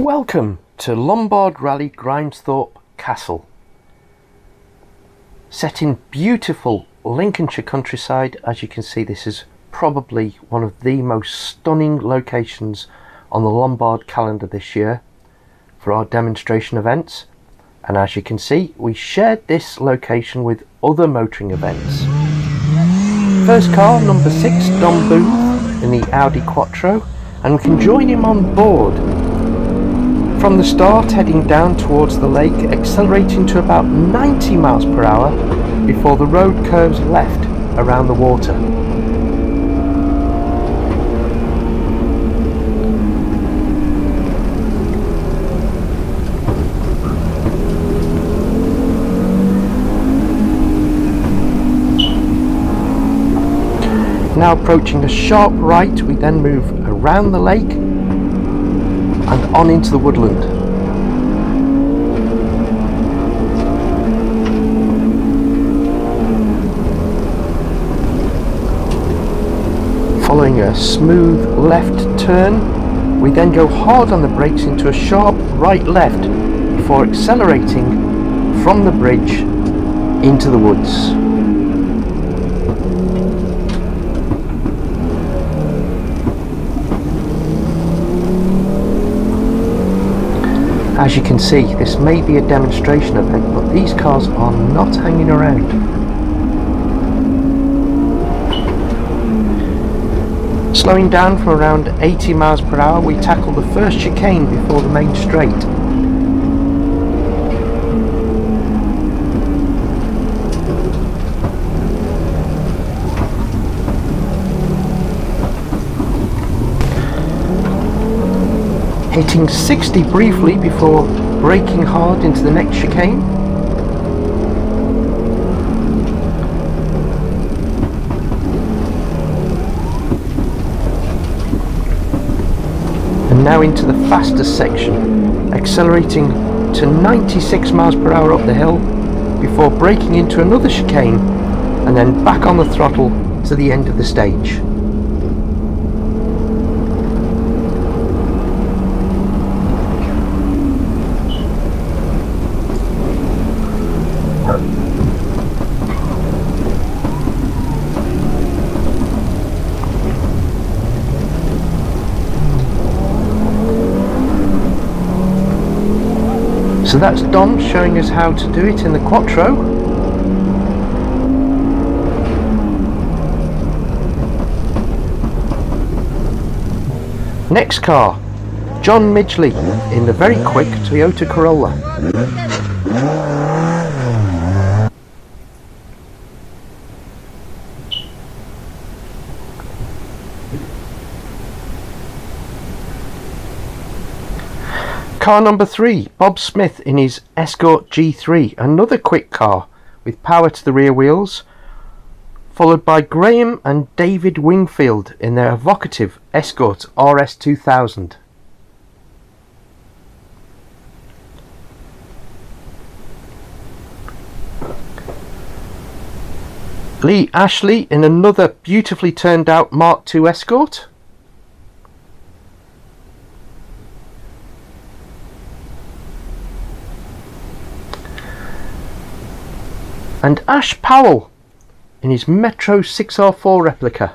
Welcome to Lombard Rally Grimsthorpe Castle. Set in beautiful Lincolnshire countryside, as you can see, this is probably one of the most stunning locations on the Lombard calendar this year for our demonstration events. And as you can see, we shared this location with other motoring events. First car, number 6, Don Booth in the Audi Quattro, and we can join him on board. From the start, heading down towards the lake, accelerating to about 90 miles per hour before the road curves left around the water. Now approaching a sharp right, we then move around the lake and on into the woodland. Following a smooth left turn, we then go hard on the brakes into a sharp right left before accelerating from the bridge into the woods. As you can see, this may be a demonstration event, but these cars are not hanging around. Slowing down from around 80 miles per hour, we tackle the first chicane before the main straight. Hitting 60 briefly before braking hard into the next chicane. And now into the fastest section, accelerating to 96 miles per hour up the hill before braking into another chicane and then back on the throttle to the end of the stage. So that's Don showing us how to do it in the Quattro. Next car, John Midgley in the very quick Toyota Corolla. Car number 3, Bob Smith in his Escort G3, another quick car with power to the rear wheels, followed by Graham and David Wingfield in their evocative Escort RS 2000. Lee Ashley in another beautifully turned out Mark II Escort. And Ash Powell in his Metro 6R4 replica.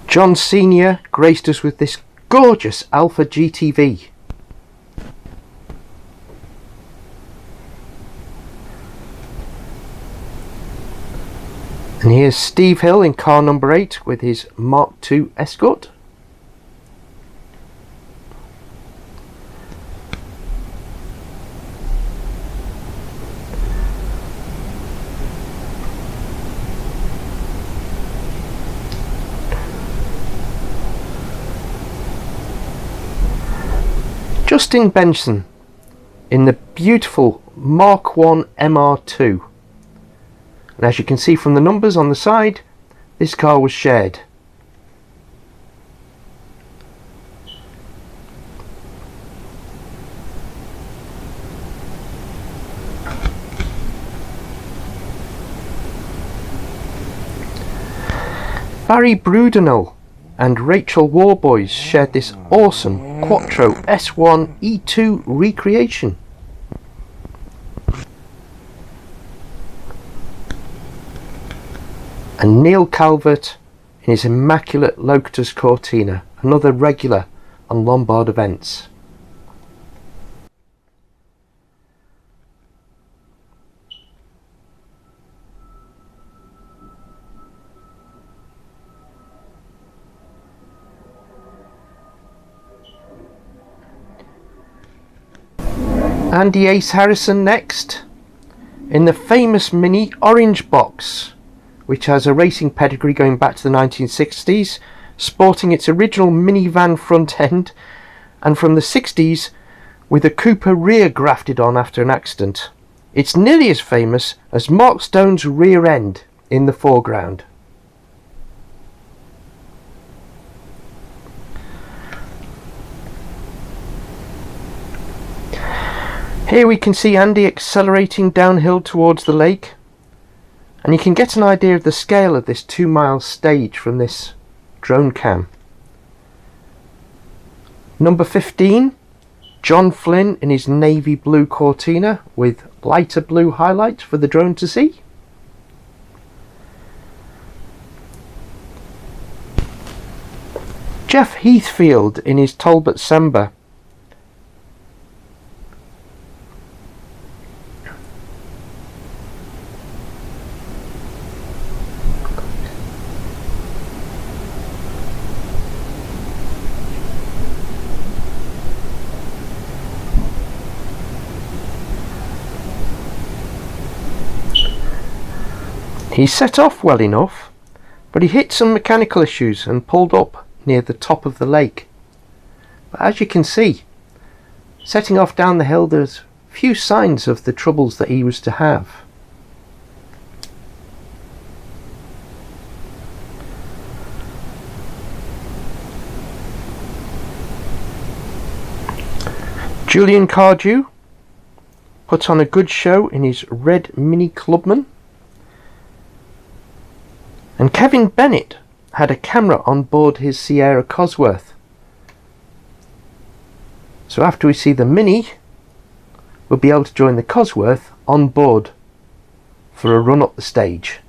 John Sr. graced us with this gorgeous Alpha GTV. And here's Steve Hill in car number 8 with his Mark II Escort. Justin Benson in the beautiful Mark I MR2. And as you can see from the numbers on the side, this car was shared. Barry Brudenell and Rachel Warboys shared this awesome Quattro S1 E2 recreation. And Neil Calvert in his immaculate Locutus Cortina, another regular on Lombard events. Andy Ace Harrison next, in the famous Mini Orange Box, which has a racing pedigree going back to the 1960s, sporting its original minivan front end, and from the 60s with a Cooper rear grafted on after an accident. It's nearly as famous as Mark Stone's rear end in the foreground. Here we can see Andy accelerating downhill towards the lake, and you can get an idea of the scale of this 2-mile stage from this drone cam. Number 15, John Flynn in his navy blue Cortina with lighter blue highlights for the drone to see. Jeff Heathfield in his Talbot Samba. He set off well enough, but he hit some mechanical issues and pulled up near the top of the lake. But as you can see, setting off down the hill, there's few signs of the troubles that he was to have. Julian Cardew put on a good show in his red Mini Clubman. And Kevin Bennett had a camera on board his Sierra Cosworth. So after we see the Mini, we'll be able to join the Cosworth on board for a run up the stage.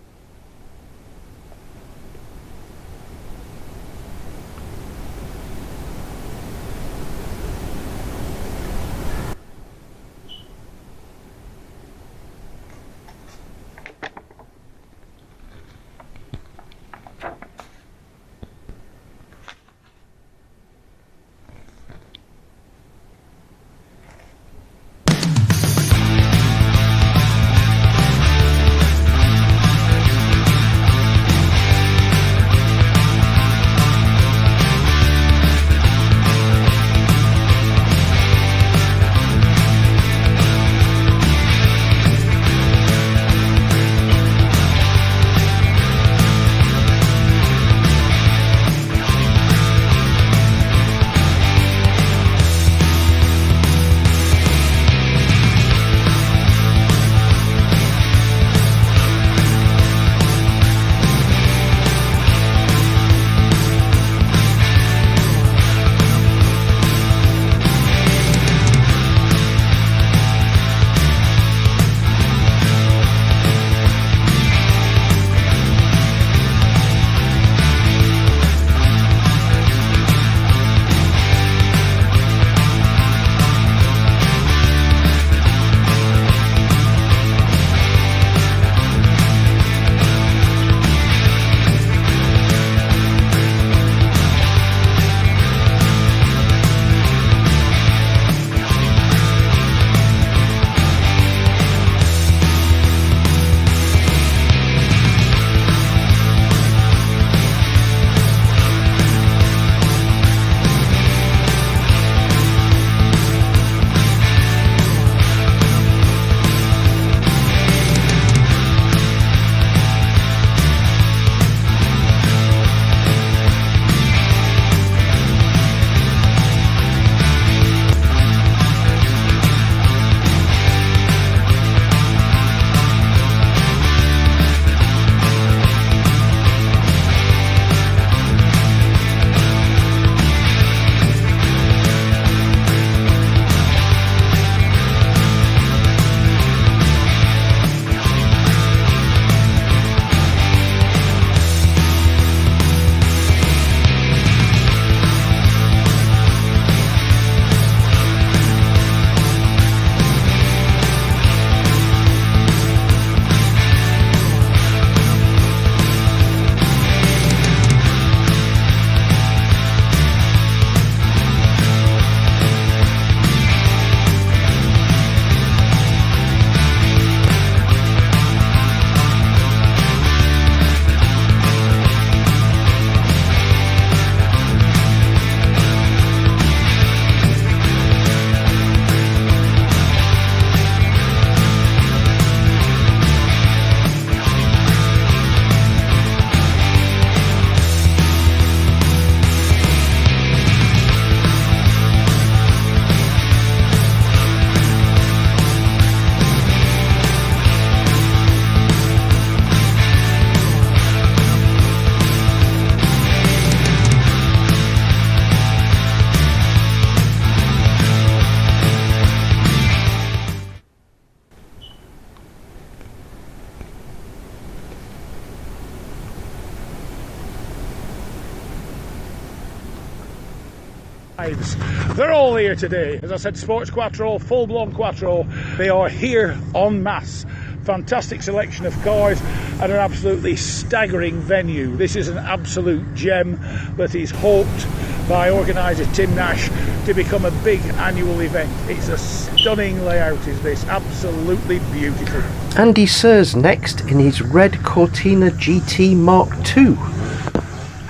They're all here today. As I said, Sports Quattro, full-blown Quattro. They are here en masse. Fantastic selection of cars at an absolutely staggering venue. This is an absolute gem that is hoped by organiser Tim Nash to become a big annual event. It's a stunning layout, is this. Absolutely beautiful. Andy Sears next in his red Cortina GT Mark II.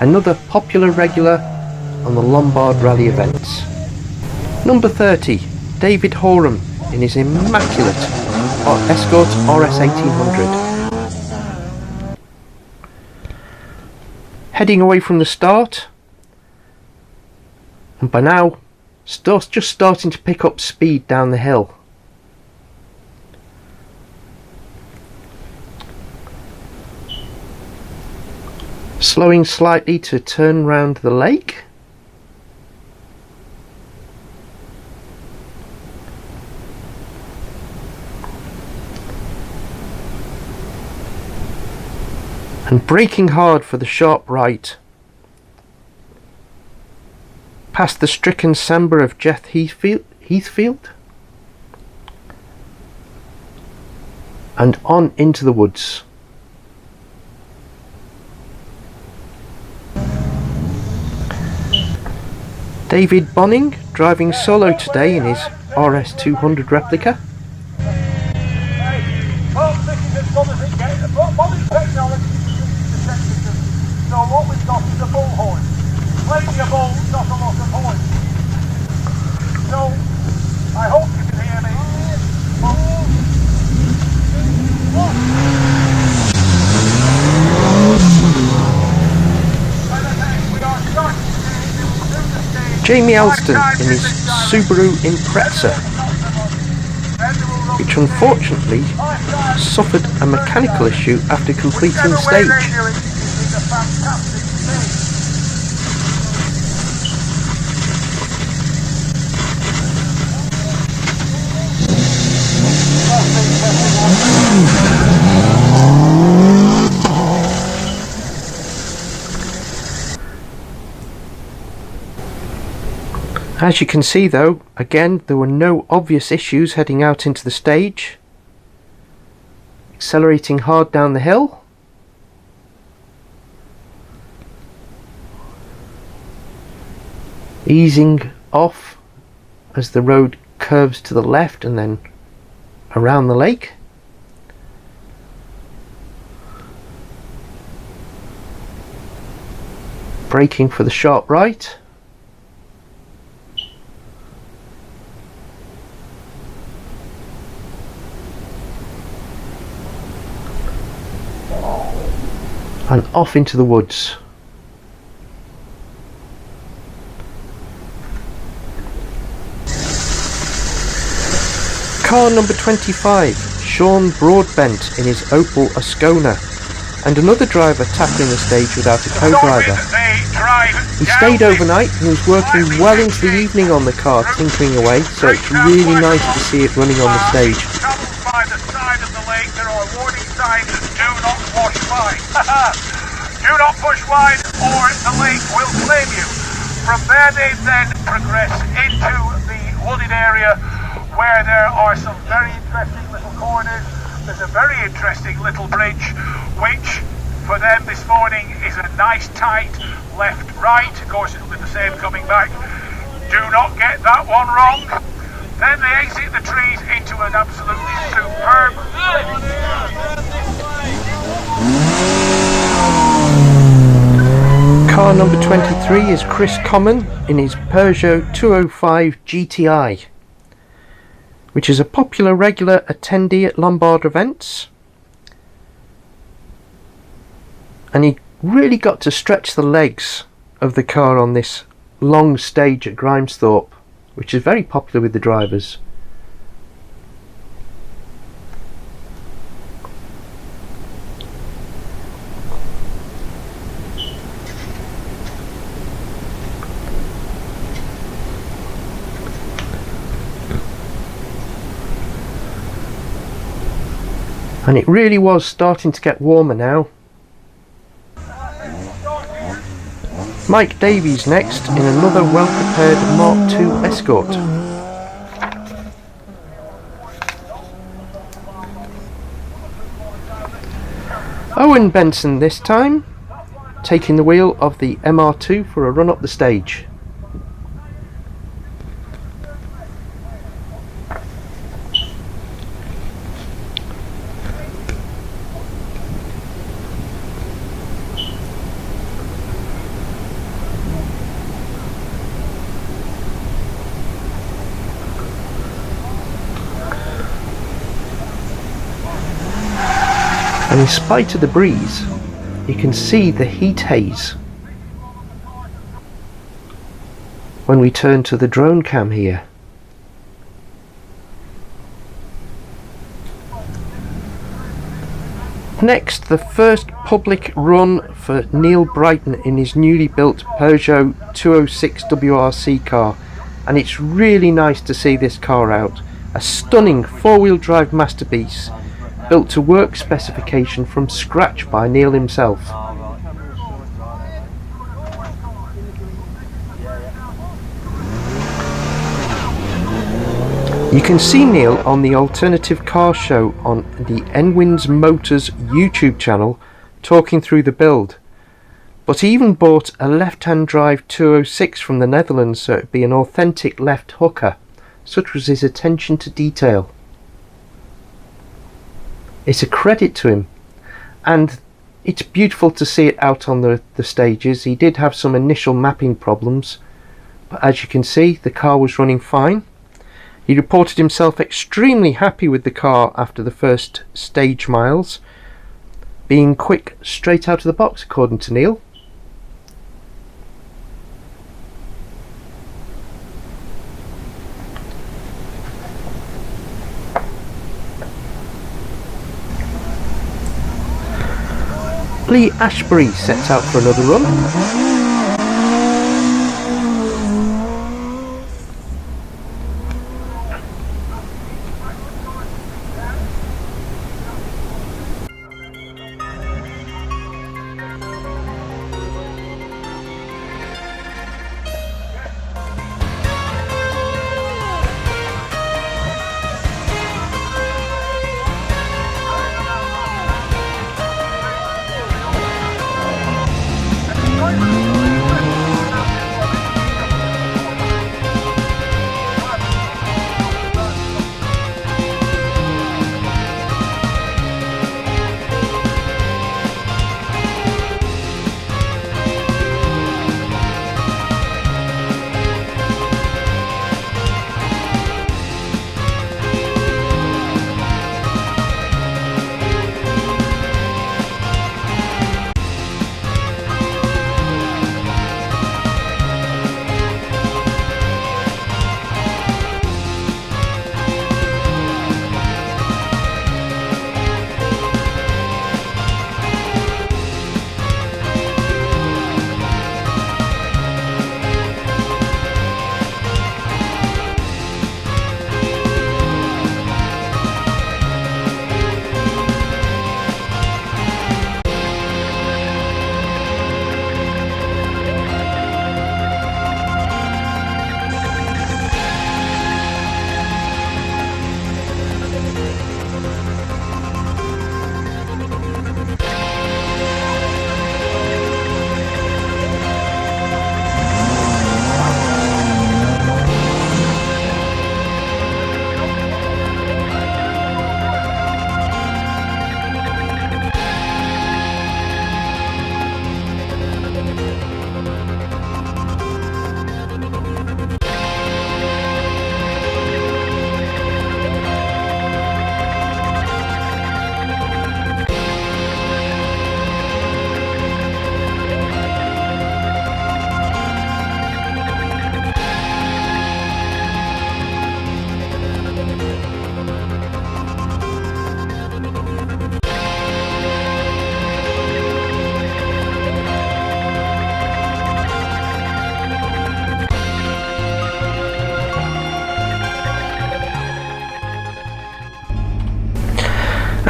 Another popular regular on the Lombard rally events. Number 30, David Horam in his immaculate Escort RS 1800. Heading away from the start, and by now just starting to pick up speed down the hill. Slowing slightly to turn round the lake. And braking hard for the sharp right. Past the stricken sambre of Jeff Heathfield. And on into the woods. David Bonning driving solo today in his RS 200 replica. So what we've got is a bullhorn. Plenty of bulls, not a lot of horns. So I hope you can hear me. Jamie Alston in his Subaru Impreza, which unfortunately suffered a mechanical issue after completing the stage. As you can see though, again there were no obvious issues heading out into the stage. Accelerating hard down the hill. Easing off as the road curves to the left and then around the lake. Braking for the sharp right. And off into the woods. Car number 25, Sean Broadbent in his Opel Ascona, and another driver tackling the stage without a co-driver. He stayed overnight and was working well into the evening on the car, tinkering away, so it's really nice to see it running on the stage. By the side of the lake there are warning signs that do not wash wide. Do not push wide or the lake will claim you. From there they then progress into the wooded area where there are some very interesting little corners. There's a very interesting little bridge which for them this morning is a nice tight left-right. Of course it'll be the same coming back. Do not get that one wrong. Then they exit the trees into an absolutely superb... Car number 23 is Chris Common in his Peugeot 205 GTI, which is a popular regular attendee at Lombard events. And he really got to stretch the legs of the car on this long stage at Grimsthorpe, which is very popular with the drivers. And it really was starting to get warmer now. Mike Davies next in another well-prepared Mark II Escort. Owen Benson this time, taking the wheel of the MR2 for a run up the stage. And in spite of the breeze, you can see the heat haze when we turn to the drone cam here. Next, the first public run for Neil Brighton in his newly built Peugeot 206 WRC car, and it's really nice to see this car out. A stunning four-wheel drive masterpiece, built to work specification from scratch by Neil himself. You can see Neil on the Alternative Car Show on the Enwins Motors YouTube channel talking through the build, but he even bought a left-hand drive 206 from the Netherlands so it'd be an authentic left hooker. Such was his attention to detail. It's a credit to him, and it's beautiful to see it out on the stages. He did have some initial mapping problems, but as you can see, the car was running fine. He reported himself extremely happy with the car after the first stage miles, being quick straight out of the box according to Neil. Lee Ashbury sets out for another run.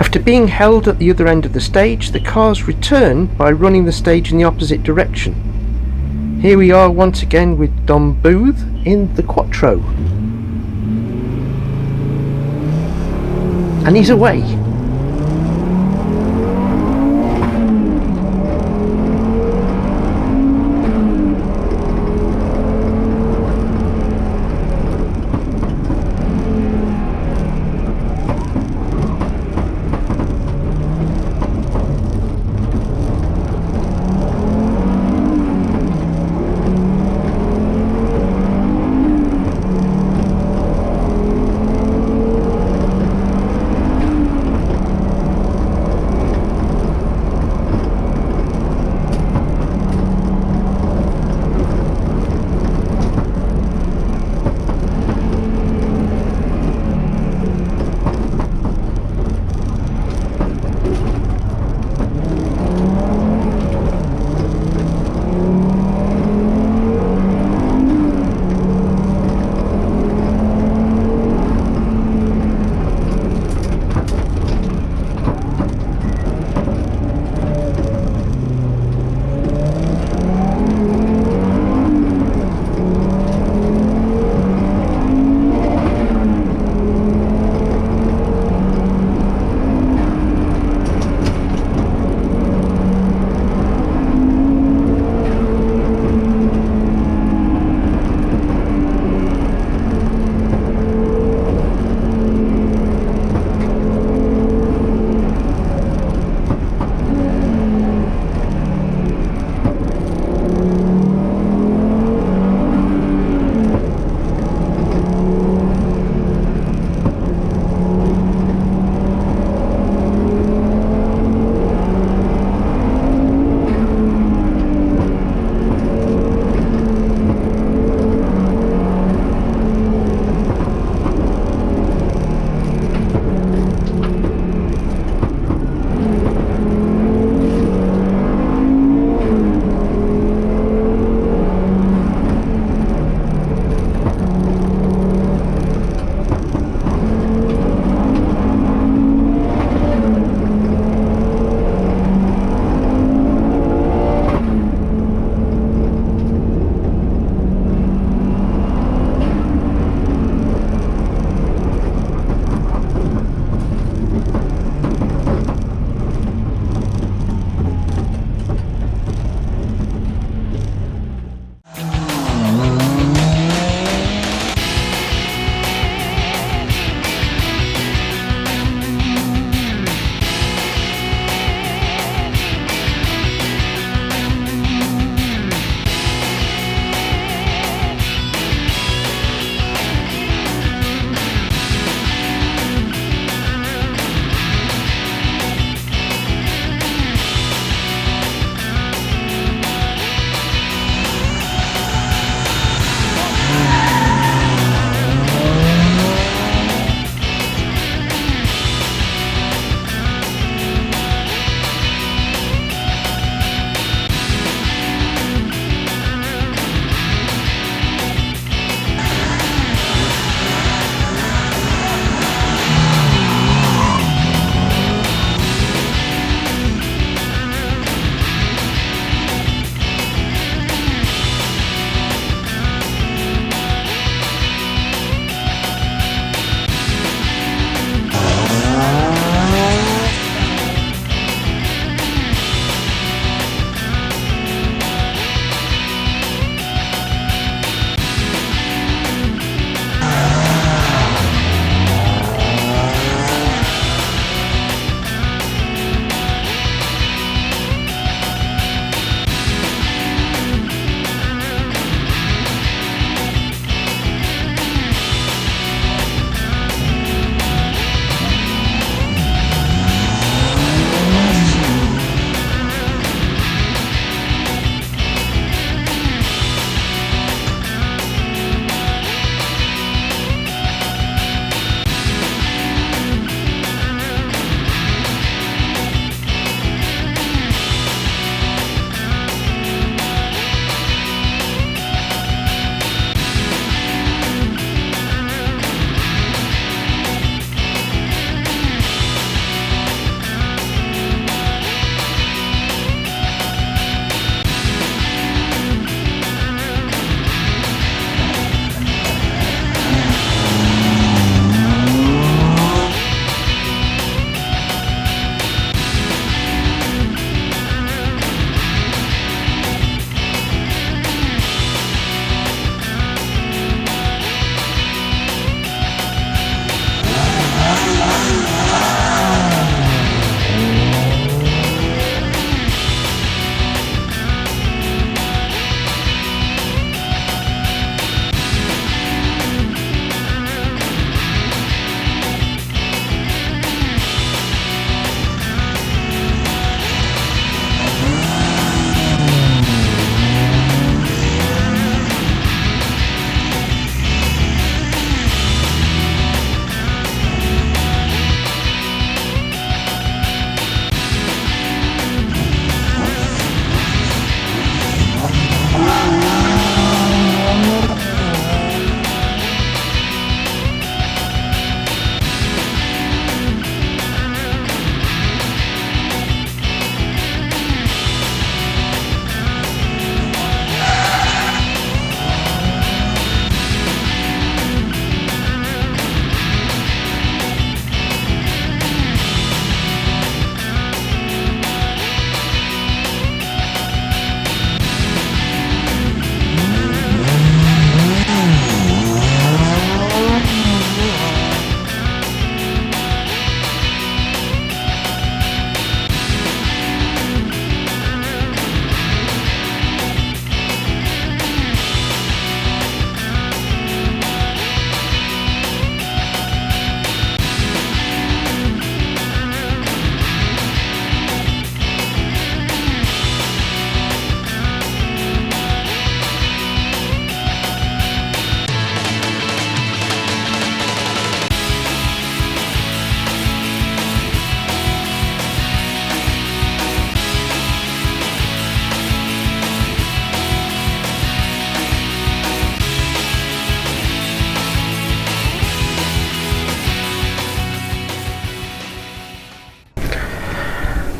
After being held at the other end of the stage, the cars return by running the stage in the opposite direction. Here we are once again with Dom Booth in the Quattro. And he's away.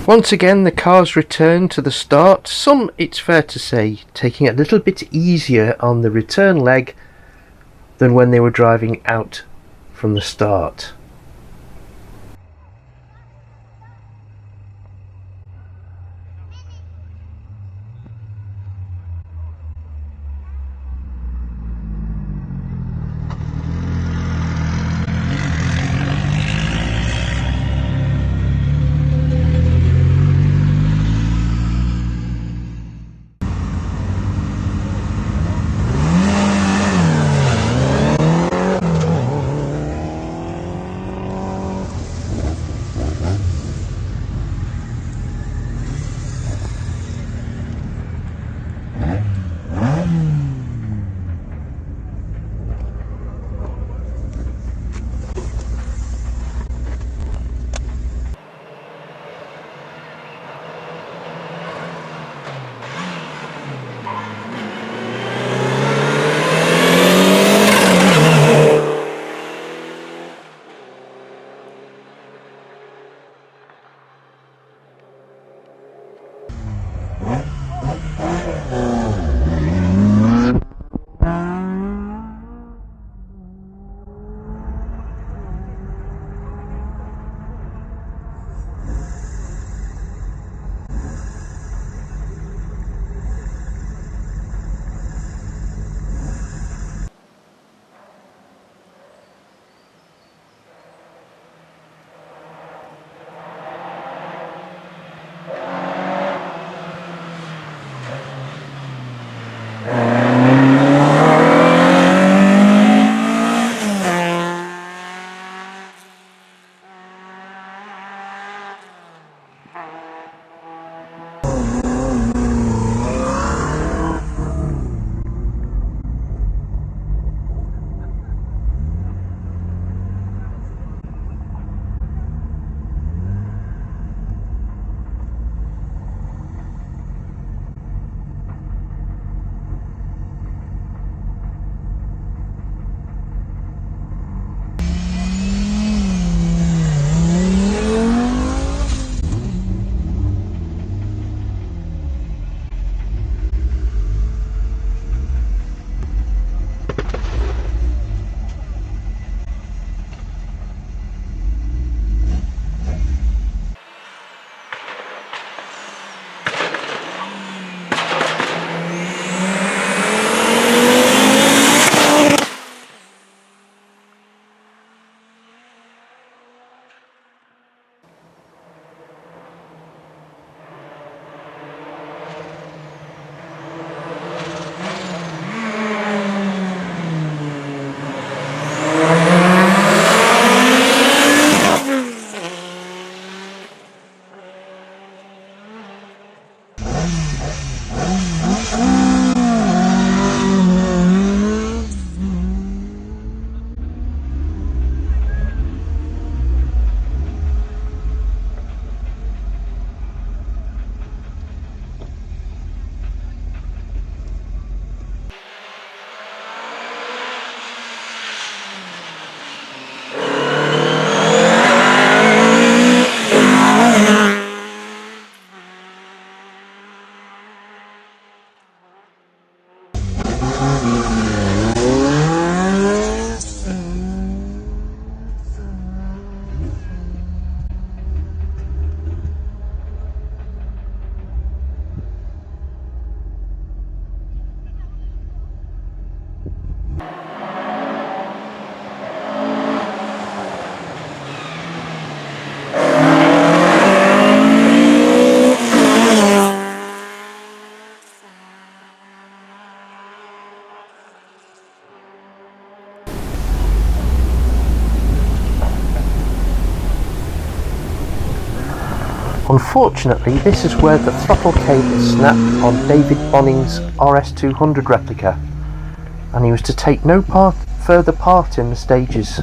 Once again the cars return to the start, some, it's fair to say, taking it a little bit easier on the return leg than when they were driving out from the start. Unfortunately, this is where the throttle cable snapped on David Bonning's RS200 replica, and he was to take no further part in the stages.